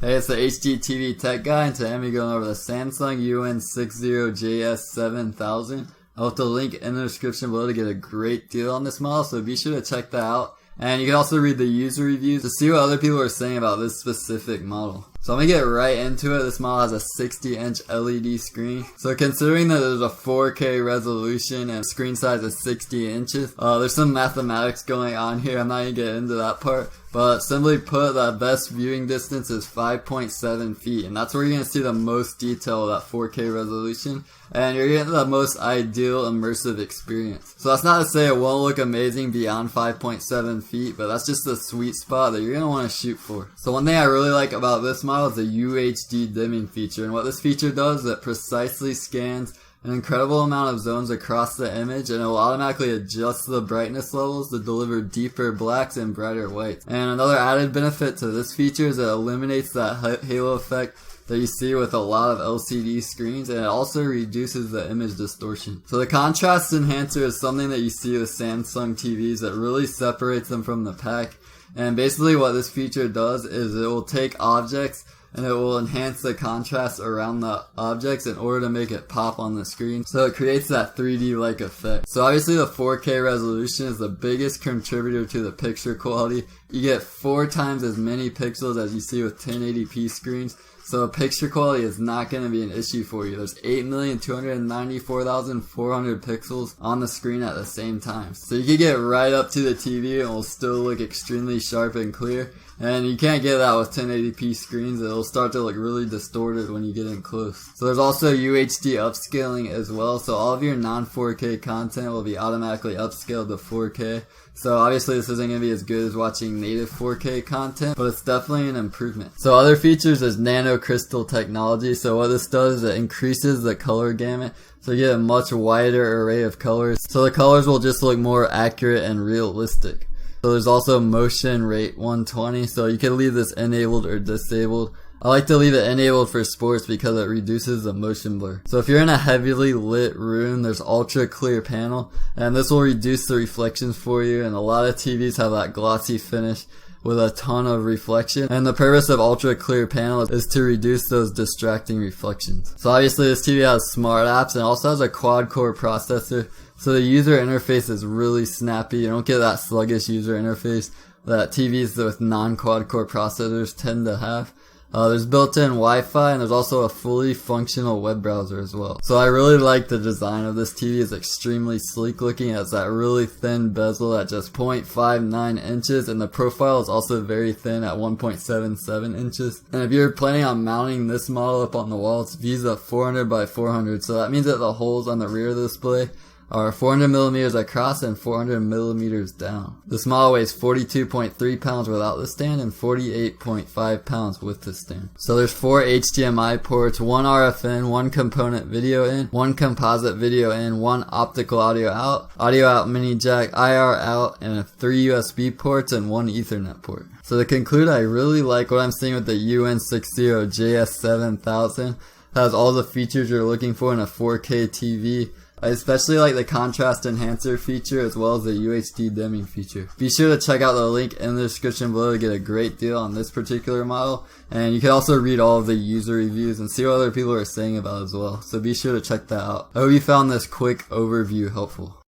Hey, it's the HDTV Tech Guy, and today I'm going to be going over the Samsung UN60JS7000. I'll put the link in the description below to get a great deal on this model, so be sure to check that out. And you can also read the user reviews to see what other people are saying about this specific model. So I'm going to get right into it. This model has a 60-inch LED screen. So considering that there's a 4K resolution and screen size is 60 inches, there's some mathematics going on here. I'm not going to get into that part. But simply put, the best viewing distance is 5.7 feet. And that's where you're going to see the most detail of that 4K resolution. And you're getting the most ideal immersive experience. So that's not to say it won't look amazing beyond 5.7 feet, but that's just the sweet spot that you're going to want to shoot for. So one thing I really like about this model is the UHD dimming feature. And what this feature does is it precisely scans an incredible amount of zones across the image, and it will automatically adjust the brightness levels to deliver deeper blacks and brighter whites. And another added benefit to this feature is it eliminates that halo effect that you see with a lot of LCD screens, and it also reduces the image distortion. So the contrast enhancer is something that you see with Samsung TVs that really separates them from the pack. And basically what this feature does is it will take objects and it will enhance the contrast around the objects in order to make it pop on the screen. So it creates that 3D-like effect. So obviously the 4K resolution is the biggest contributor to the picture quality. You get 4 times as many pixels as you see with 1080p screens. So picture quality is not going to be an issue for you. There's 8,294,400 pixels on the screen at the same time. So you can get right up to the TV and it will still look extremely sharp and clear. And you can't get that with 1080p screens. It'll start to look really distorted when you get in close. So there's also UHD upscaling as well. So all of your non-4K content will be automatically upscaled to 4K. So obviously this isn't going to be as good as watching native 4K content, but it's definitely an improvement. So other features is nano crystal technology. So what this does is it increases the color gamut. So you get a much wider array of colors. So the colors will just look more accurate and realistic. So there's also motion rate 120, so you can leave this enabled or disabled. I like to leave it enabled for sports because it reduces the motion blur. So if you're in a heavily lit room, there's ultra clear panel, and this will reduce the reflections for you, and a lot of TVs have that glossy finish with a ton of reflection, and the purpose of ultra clear panel is to reduce those distracting reflections. So obviously this TV has smart apps and also has a quad core processor, so the user interface is really snappy. You don't get that sluggish user interface that TVs with non-quad core processors tend to have. There's built-in Wi-Fi, and there's also a fully functional web browser as well. So I really like the design of this TV. It's extremely sleek looking. It has that really thin bezel at just 0.59 inches, and the profile is also very thin at 1.77 inches. And if you're planning on mounting this model up on the wall, it's VISA 400 by 400. So that means that the holes on the rear of the display are 400 millimeters across and 400 millimeters down. This model weighs 42.3 pounds without the stand and 48.5 pounds with the stand. So there's 4 HDMI ports, 1 RF in, 1 component video in, 1 composite video in, 1 optical audio out mini jack, IR out, and 3 USB ports and 1 Ethernet port. So to conclude, I really like what I'm seeing with the UN60JS7000. It has all the features you're looking for in a 4K TV. I especially like the contrast enhancer feature as well as the UHD dimming feature. Be sure to check out the link in the description below to get a great deal on this particular model. And you can also read all of the user reviews and see what other people are saying about it as well. So be sure to check that out. I hope you found this quick overview helpful.